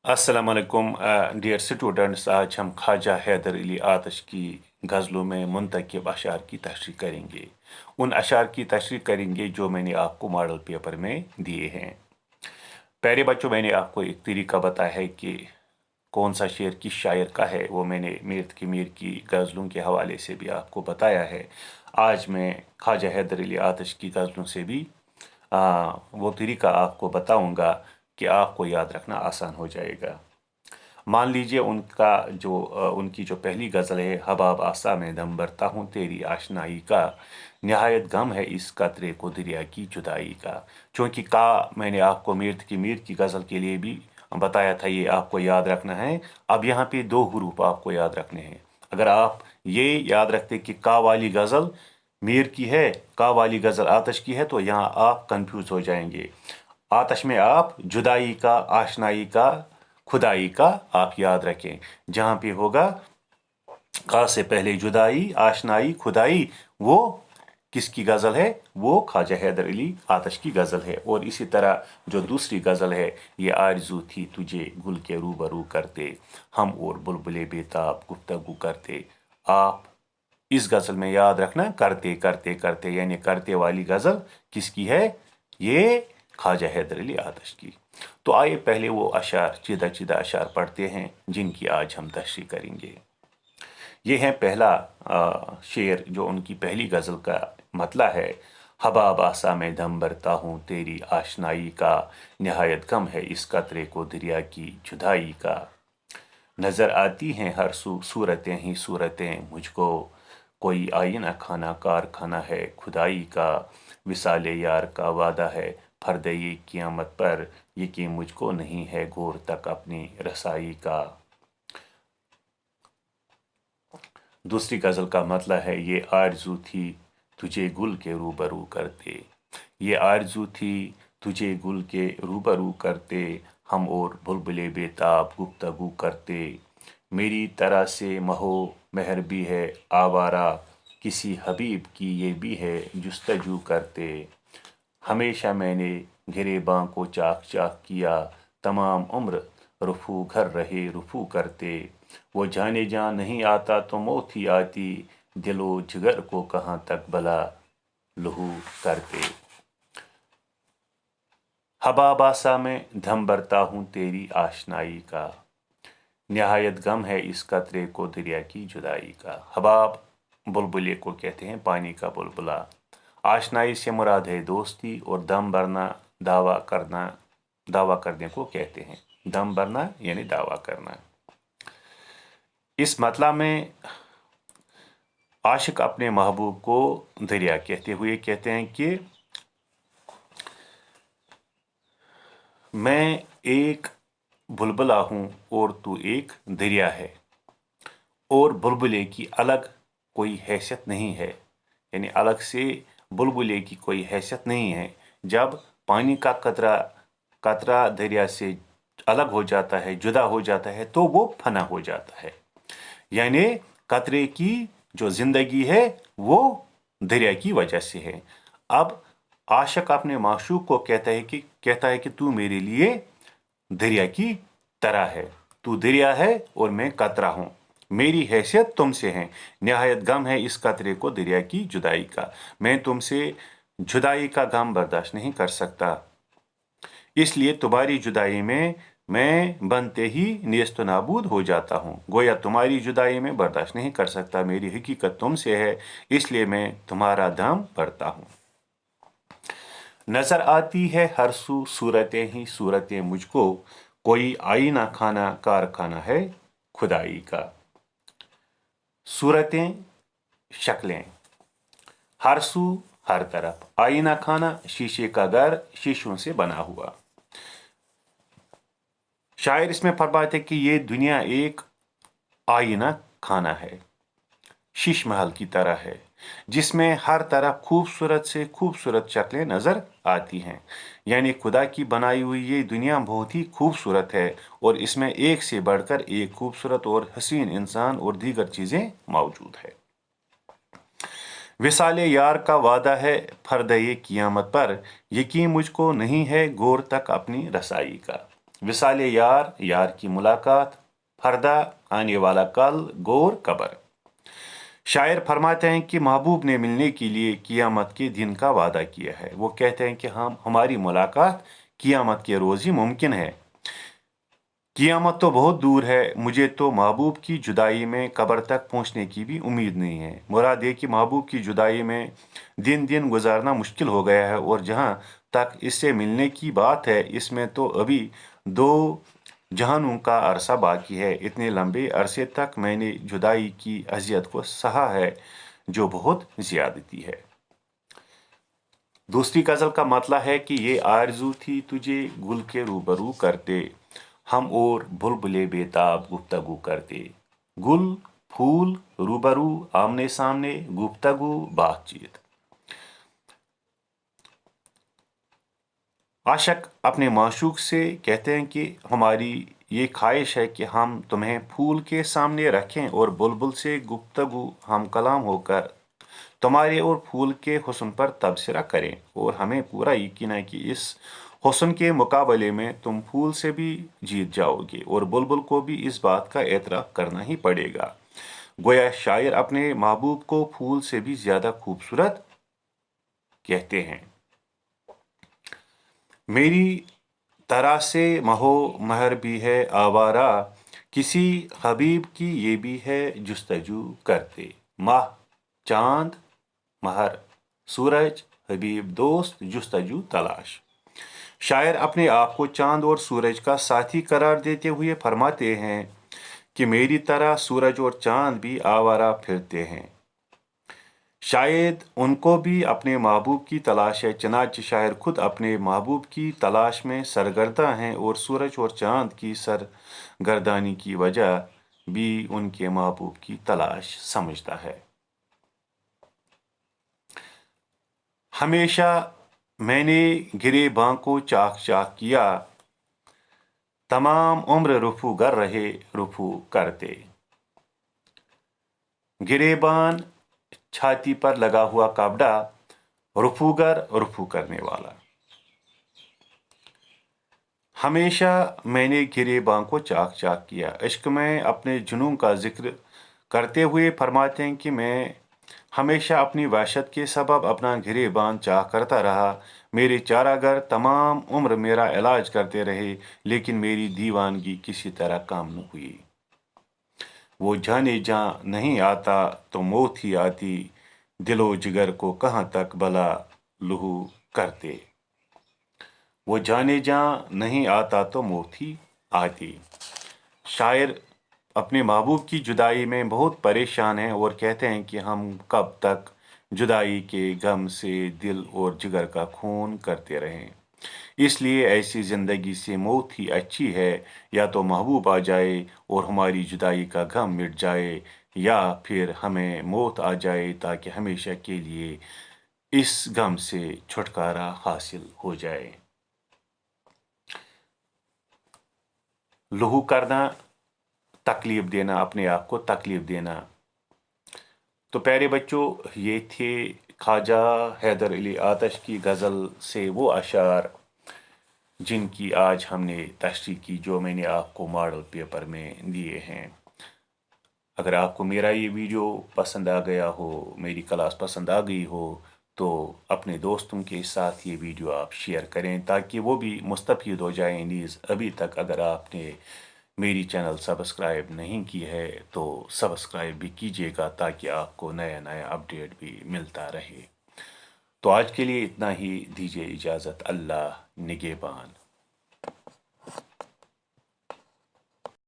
अस्सलाम वालेकुम dear students. आज हम ख्वाजा हैदर अली आतश की गज़लों में मुंतखब अशार की तशरीह करेंगे। उन अशार की तशरीह करेंगे जो मैंने आपको मॉडल पेपर में दिए हैं। प्यारे बच्चों, मैंने आपको एक तरीका बताया है कि कौन सा शेर किस शायर का है। वो मैंने मीर की गज़लों के हवाले से भी आपको बताया है। आज मैं ख्वाजा हैदर अली आतश की गज़लों से भी वो तरीका आपको बताऊंगा कि आपको याद रखना आसान हो जाएगा। मान लीजिए उनकी जो पहली गज़ल है, हबाब आसा में दम भरता हूँ तेरी आशनाई का, नहायत गम है इस कतरे को दरिया की जुदाई का। चूँकि का मैंने आपको मीर की गज़ल के लिए भी बताया था, ये आपको याद रखना है। अब यहाँ पे दो हरूफ आपको याद रखने हैं। अगर आप ये याद रखते कि का वाली गज़ल मीर की है, का वाली गज़ल आतश की है, तो यहाँ आप कंफ्यूज हो जाएंगे। आतश में आप जुदाई का, आशनाई का, खुदाई का आप याद रखें। जहाँ पे होगा का से पहले जुदाई, आशनाई, खुदाई, वो किसकी गज़ल है? वो ख्वाजा हैदर अली आतश की गज़ल है। और इसी तरह जो दूसरी गज़ल है, ये आरज़ू थी तुझे गुल के रूबरू करते, हम और बुलबुले बेताब गुफ्तगू करते। आप इस गज़ल में याद रखना करते करते करते, यानी करते वाली गज़ल किसकी है? ये ख्वाजा हैदर अली आतश की। तो आइए पहले वो अशार, चीदा चीदा अशार पढ़ते हैं जिनकी आज हम तशरीह करेंगे। ये है पहला शेर जो उनकी पहली गज़ल का मतला है। हबाब आसा में दम भरता हूँ तेरी आशनाई का, नहायत गम है इस कतरे को दरिया की जुदाई का। नज़र आती हैं हर सूरतें ही सूरतें मुझको, कोई आईना खाना कारखाना है खुदाई का। विसाले यार का वादा है फर्द ये क़यामत पर, यकीन मुझको नहीं है गौर तक अपनी रसाई का। दूसरी गज़ल का मतलब है, ये आरज़ू थी तुझे गुल के रूबरू करते, ये आरज़ू थी तुझे गुल के रूबरू करते, हम और बुलबुले बेताब गुफ्तगू करते। मेरी तरह से महो महर भी है आवारा, किसी हबीब की ये भी है जुस्तजू करते। हमेशा मैंने गिरेबां को चाक चाक किया, तमाम उम्र रुफू घर रहे रुफू करते। वो जाने जा नहीं आता तो मौत ही आती, दिलो जिगर को कहाँ तक भला लहू करते। हबाबासा में धम भरता हूँ तेरी आशनाई का, नहायत गम है इस कतरे को दरिया की जुदाई का। हबाब बुलबुले को कहते हैं, पानी का बुलबुला। आशनाई से मुराद है दोस्ती, और दम भरना दावा करने को कहते हैं। दम भरना यानी दावा करना। इस मतला में आशिक अपने महबूब को दरिया कहते हुए कहते हैं कि मैं एक बुलबुला हूँ और तू एक दरिया है, और बुलबुले की अलग कोई हैसियत नहीं है, यानी अलग से बुलबुले की कोई हैसियत नहीं है। जब पानी का कतरा दरिया से अलग हो जाता है, जुदा हो जाता है, तो वो फना हो जाता है। यानी कतरे की जो जिंदगी है वो दरिया की वजह से है। अब आशिक अपने माशूक को कहता है कि तू मेरे लिए दरिया की तरह है, तू दरिया है और मैं कतरा हूँ, मेरी हैसियत तुमसे है। नहायत गम है इस कतरे को दरिया की जुदाई का, मैं तुमसे जुदाई का गम बर्दाश्त नहीं कर सकता, इसलिए तुम्हारी जुदाई में मैं बनते ही नेस्त नाबूद हो जाता हूँ। गोया तुम्हारी जुदाई में बर्दाश्त नहीं कर सकता, मेरी हकीकत तुमसे है, इसलिए मैं तुम्हारा दम भरता हूँ। नजर आती है हर सूरतें ही सूरतें मुझको, कोई आईना खाना कारखाना है खुदाई का। सूरतें, शक्लें, हर हर तरफ, आईना खाना शीशे का घर, शीशों से बना हुआ। शायर इसमें फरमाते कि ये दुनिया एक आईना खाना है, शीश महल की तरह है, जिसमें हर तरफ खूबसूरत से खूबसूरत शक्लें नजर आती हैं। यानी खुदा की बनाई हुई ये दुनिया बहुत ही खूबसूरत है, और इसमें एक से बढ़कर एक खूबसूरत और हसीन इंसान और दीगर चीजें मौजूद है। विसाले यार का वादा है फर्द ये क़यामत पर, यकीन मुझको नहीं है गौर तक अपनी रसाई का। विसाल यार, यार की मुलाकात, फरदा, आने वाला कल, गौर कबर। शायर फरमाते हैं कि महबूब ने मिलने के लिए क़ियामत के दिन का वादा किया है। वो कहते हैं कि हमारी मुलाकात क़ियामत के रोज़ ही मुमकिन है। क़ियामत तो बहुत दूर है, मुझे तो महबूब की जुदाई में कब्र तक पहुंचने की भी उम्मीद नहीं है। मुराद ये कि महबूब की जुदाई में दिन दिन गुजारना मुश्किल हो गया है, और जहां तक इससे मिलने की बात है, इसमें तो अभी 2 जहानों का अरसा बाकी है। इतने लंबे अरसे तक मैंने जुदाई की अजियत को सहा है, जो बहुत ज़्यादती है। दूसरी गज़ल का मतलब है कि ये आरज़ू थी तुझे गुल के रूबरू करते, हम और बुलबुले बेताब गुफ्तगू करते। गुल, फूल, रूबरू, आमने सामने, गुफ्तगू, बातचीत। आशिक अपने माशूक से कहते हैं कि हमारी ये ख्वाहिश है कि हम तुम्हें फूल के सामने रखें और बुलबुल से गुफ्तगू हम कलाम होकर तुम्हारे और फूल के हुस्न पर तबसरा करें, और हमें पूरा यकीन है कि इस हुस्न के मुकाबले में तुम फूल से भी जीत जाओगे, और बुलबुल को भी इस बात का एतराफ़ करना ही पड़ेगा। गोया शायर अपने महबूब को फूल से भी ज़्यादा खूबसूरत कहते हैं। मेरी तरह से महो महर भी है आवारा, किसी हबीब की ये भी है जुस्तजू करते। माह, चांद, महर, सूरज, हबीब, दोस्त, जुस्तजू, तलाश। शायर अपने आप को चांद और सूरज का साथी करार देते हुए फरमाते हैं कि मेरी तरह सूरज और चांद भी आवारा फिरते हैं। शायद उनको भी अपने महबूब की तलाश है, चनाच शायर खुद अपने महबूब की तलाश में सरगर्दा हैं, और सूरज और चांद की सरगर्दानी की वजह भी उनके महबूब की तलाश समझता है। हमेशा मैंने गिरेबां को चाक चाक किया, तमाम उम्र रुफू गर रहे रुफू करते। गिरेबान छाती पर लगा हुआ काबड़ा, रुफूगर रुफू करने वाला। हमेशा मैंने गिरेबां को चाक चाक किया। इश्क में अपने जुनून का जिक्र करते हुए फरमाते हैं कि मैं हमेशा अपनी वहशत के सबब अपना गिरेबान चाक करता रहा। मेरे चारागर तमाम उम्र मेरा इलाज करते रहे, लेकिन मेरी दीवानगी किसी तरह काम न हुई। वो जाने जा नहीं आता तो मौत ही आती, दिलो जिगर को कहाँ तक भला लहू करते। वो जाने जा नहीं आता तो मौत ही आती। शायर अपने महबूब की जुदाई में बहुत परेशान हैं, और कहते हैं कि हम कब तक जुदाई के गम से दिल और जिगर का खून करते रहें। इसलिए ऐसी ज़िंदगी से मौत ही अच्छी है। या तो महबूब आ जाए और हमारी जुदाई का गम मिट जाए, या फिर हमें मौत आ जाए ताकि हमेशा के लिए इस गम से छुटकारा हासिल हो जाए। लहू करना, तकलीफ देना, अपने आप को तकलीफ देना। तो प्यारे बच्चों, ये थे ख्वाजा हैदर अली आतश की गज़ल से वो अशार जिनकी आज हमने तशरीह की, जो मैंने आपको मॉडल पेपर में दिए हैं। अगर आपको मेरा ये वीडियो पसंद आ गया हो, मेरी क्लास पसंद आ गई हो, तो अपने दोस्तों के साथ ये वीडियो आप शेयर करें ताकि वो भी मुस्तफ़ीद हो जाएं। नीज़ अभी तक अगर आपने मेरी चैनल सब्सक्राइब नहीं की है तो सब्सक्राइब भी कीजिएगा, ताकि आपको नया नया अपडेट भी मिलता रहे। तो आज के लिए इतना ही, दीजिए इजाज़त। अल्लाह निगहबान।